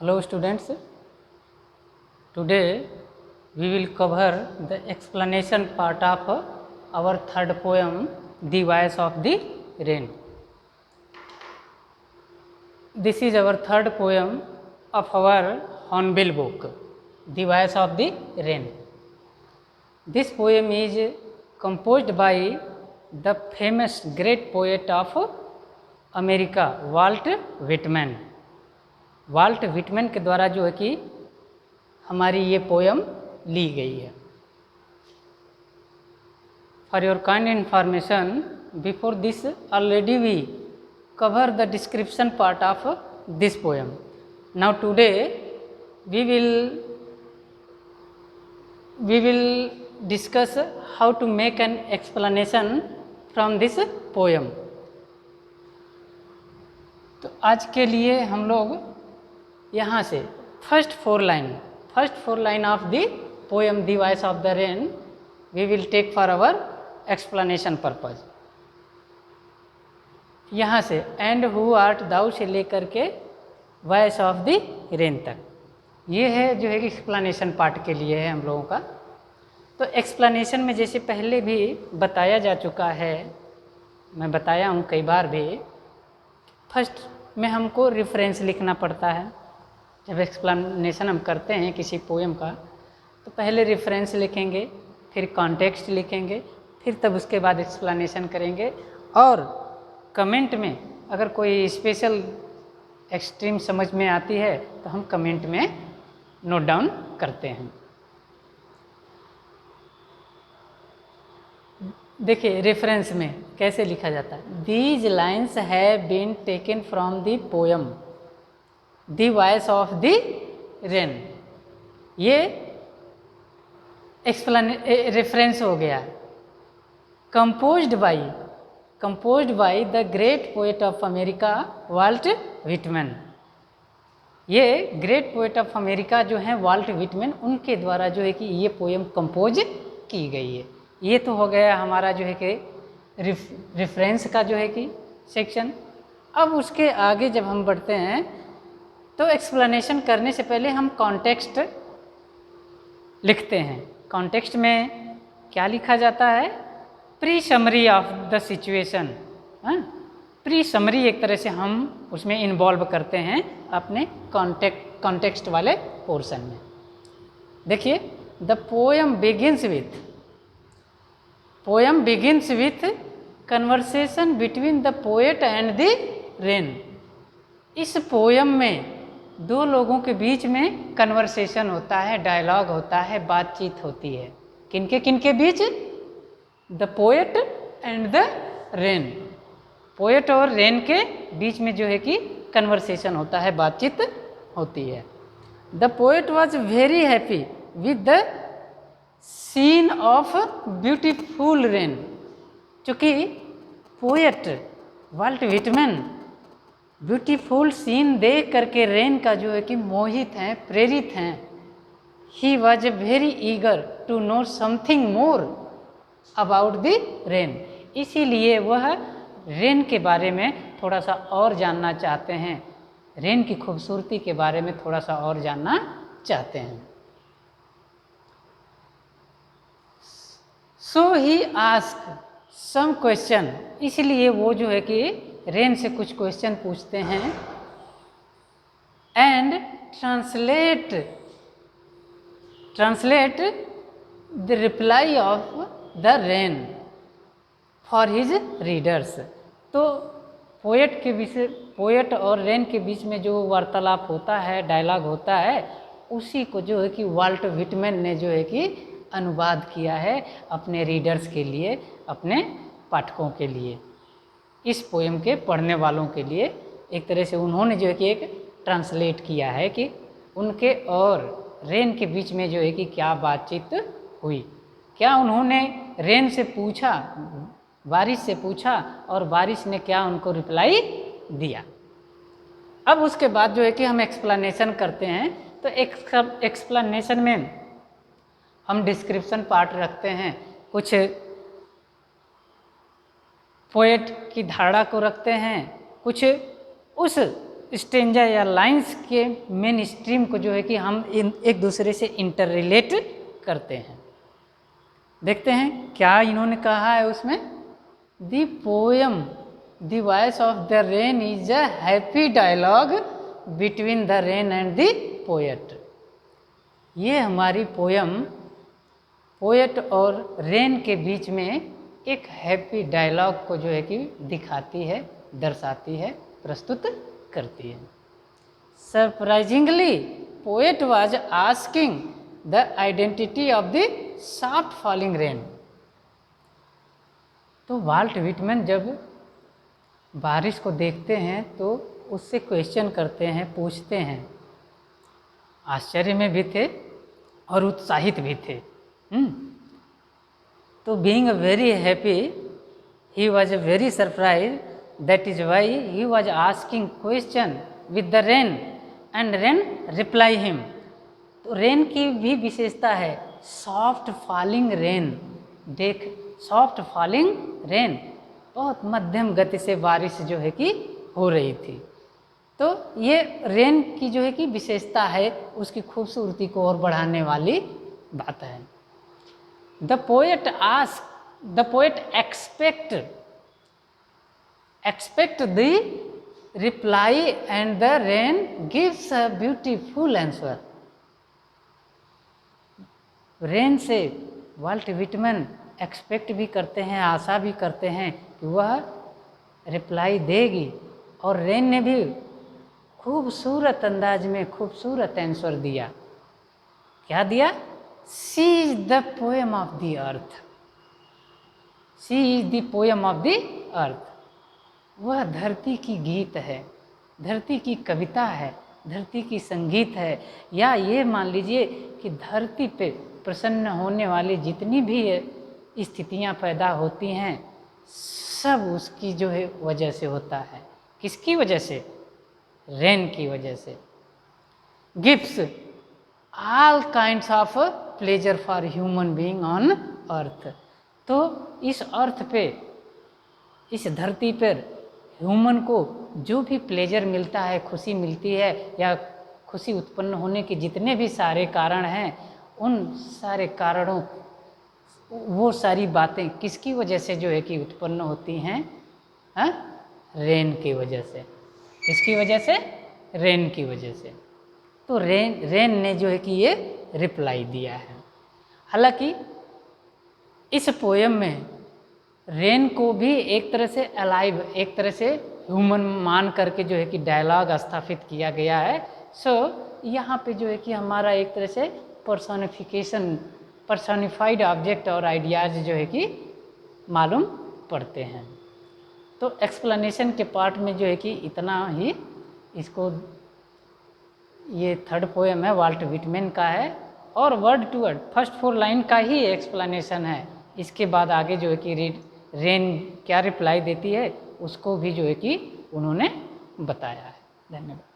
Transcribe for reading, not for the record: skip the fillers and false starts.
Hello students, today we will cover the explanation part of our third poem, The Voice of the Rain. This is our third poem of our Hornbill book, The Voice of the Rain. This poem is composed by the famous great poet of America, Walt Whitman. Walt Whitman के द्वारा जो है कि हमारी ये poem ली गई है. For your kind information, before this already we cover the description part of this poem. Now today we will discuss how to make an explanation from this poem. तो आज के लिए हम लोग यहाँ से first four line of the poem the voice of the rain we will take for our explanation purpose. यहाँ से एंड हु आर्ट दाउ से लेकर के वॉइस ऑफ द रेन तक, ये है जो है कि एक्सप्लेनेशन पार्ट के लिए है हम लोगों का. तो एक्सप्लेनेशन में जैसे पहले भी बताया जा चुका है, मैं बताया हूँ कई बार भी, फर्स्ट में हमको रेफरेंस लिखना पड़ता है. जब एक्सप्लेनेशन हम करते हैं किसी पोएम का तो पहले रेफरेंस लिखेंगे, फिर कॉन्टेक्स्ट लिखेंगे, फिर तब उसके बाद एक्सप्लेनेशन करेंगे. और कमेंट में अगर कोई स्पेशल एक्सट्रीम समझ में आती है तो हम कमेंट में नोट डाउन करते हैं. देखिए रेफरेंस में कैसे लिखा जाता है. These lines have been taken from the poem the voice of the rain. ये रेफरेंस हो गया. Composed by the great poet of America Walt Whitman. ये ग्रेट पोएट ऑफ अमेरिका जो हैं वाल्ट विटमैन, उनके द्वारा जो है कि ये पोएम कंपोज की गई है. ये तो हो गया हमारा जो है कि रेफरेंस का जो है कि सेक्शन. अब उसके आगे जब हम बढ़ते हैं तो एक्सप्लेनेशन करने से पहले हम कॉन्टेक्स्ट लिखते हैं. कॉन्टेक्स्ट में क्या लिखा जाता है? Pre summary of the situation. Pre summary एक तरह से हम उसमें इन्वॉल्व करते हैं अपने कॉन्टेक्स्ट वाले पोर्शन में. देखिए the poem begins with conversation between the poet and the rain. इस पोएम में दो लोगों के बीच में कन्वर्सेशन होता है, डायलॉग होता है, बातचीत होती है. किनके बीच? The poet and the rain. Poet और रेन के बीच में जो है कि कन्वर्सेशन होता है, बातचीत होती है. The poet was very happy with the scene of beautiful rain. चूँकि poet Walt Whitman beautiful scene देख करके रेन का जो है कि मोहित हैं, प्रेरित हैं. He was very eager to know something more about the rain. इसीलिए वह रेन के बारे में थोड़ा सा और जानना चाहते हैं, रेन की खूबसूरती के बारे में थोड़ा सा और जानना चाहते हैं. सो ही आस्क सम क्वेश्चन. इसलिए वो जो है कि रेन से कुछ क्वेश्चन पूछते हैं. And translate the reply off the rain for his readers. तो पोएट और रेन के बीच में जो वार्तालाप होता है, डायलॉग होता है, उसी को जो है कि वाल्ट विटमैन ने जो है कि अनुवाद किया है अपने रीडर्स के लिए, अपने पाठकों के लिए, इस पोएम के पढ़ने वालों के लिए. एक तरह से उन्होंने जो है कि एक ट्रांसलेट किया है कि उनके और रेन के बीच में जो है कि क्या बातचीत हुई, क्या उन्होंने रेन से पूछा, बारिश से पूछा, और बारिश ने क्या उनको रिप्लाई दिया. अब उसके बाद जो है कि हम एक्सप्लेनेशन करते हैं. तो एक्सप्लेनेशन में हम डिस्क्रिप्शन पार्ट रखते हैं, कुछ पोएट की धारणा को रखते हैं, कुछ उस स्टेंजा या लाइंस के मेन स्ट्रीम को जो है कि हम एक दूसरे से इंटर रिलेट करते हैं। देखते हैं क्या इन्होंने कहा है उसमें। The poem the voice of the rain is a happy dialogue between the rain and the poet. ये हमारी पोयम पोएट और रेन के बीच में एक हैप्पी डायलॉग को जो है कि दिखाती है, दर्शाती है, प्रस्तुत करती है। Surprisingly poet was asking the identity of the soft falling rain. तो वाल्ट व्हिटमैन जब बारिश को देखते हैं तो उससे क्वेश्चन करते हैं, पूछते हैं, आश्चर्य में भी थे और उत्साहित भी थे। तो being very happy he was very surprise, that is why he was asking question with the rain and rain reply him. तो रेन की भी विशेषता है सॉफ्ट फॉलिंग रेन। देख, सॉफ्ट फॉलिंग रेन, बहुत मध्यम गति से बारिश जो है कि हो रही थी। तो ये रेन की जो है कि विशेषता है, उसकी खूबसूरती को और बढ़ाने वाली बात है। The poet expect the reply and the rain gives a beautiful answer. Rain से वाल्ट व्हिटमैन एक्सपेक्ट भी करते हैं, आशा भी करते हैं कि वह रिप्लाई देगी, और रेन ने भी खूबसूरत अंदाज में खूबसूरत आंसर दिया। क्या दिया? She is the poem of the earth, she is the poem of the earth. वह धरती की गीत है, धरती की कविता है, धरती की संगीत है, या ये मान लीजिए कि धरती पे प्रसन्न होने वाली जितनी भी स्थितियां पैदा होती हैं सब उसकी जो है वजह से होता है। किसकी वजह से? रेन की वजह से। Gives all kinds of pleasure for human being on earth. तो इस अर्थ पे, इस धरती पर ह्यूमन को जो भी प्लेजर मिलता है, खुशी मिलती है, या खुशी उत्पन्न होने के जितने भी सारे कारण हैं, उन सारे कारणों, वो सारी बातें किसकी वजह से जो है कि उत्पन्न होती हैं? रेन की वजह से। किसकी वजह से? रेन की वजह से। तो रेन ने जो है कि ये रिप्लाई दिया है। हालांकि इस पोयम में रेन को भी एक तरह से अलाइव, एक तरह से ह्यूमन मान करके जो है कि डायलॉग स्थापित किया गया है। सो यहाँ पे जो है कि हमारा एक तरह से पर्सोनिफिकेशन, पर्सोनिफाइड ऑब्जेक्ट और आइडियाज जो है कि मालूम पड़ते हैं। तो एक्सप्लेनेशन के पार्ट में जो है कि इतना ही, इसको, ये थर्ड पोएम है वाल्ट व्हिटमैन का है, और word to word first 4 line का ही एक्सप्लेनेशन है। इसके बाद आगे जो है कि रेन क्या रिप्लाई देती है उसको भी जो है कि उन्होंने बताया है। धन्यवाद।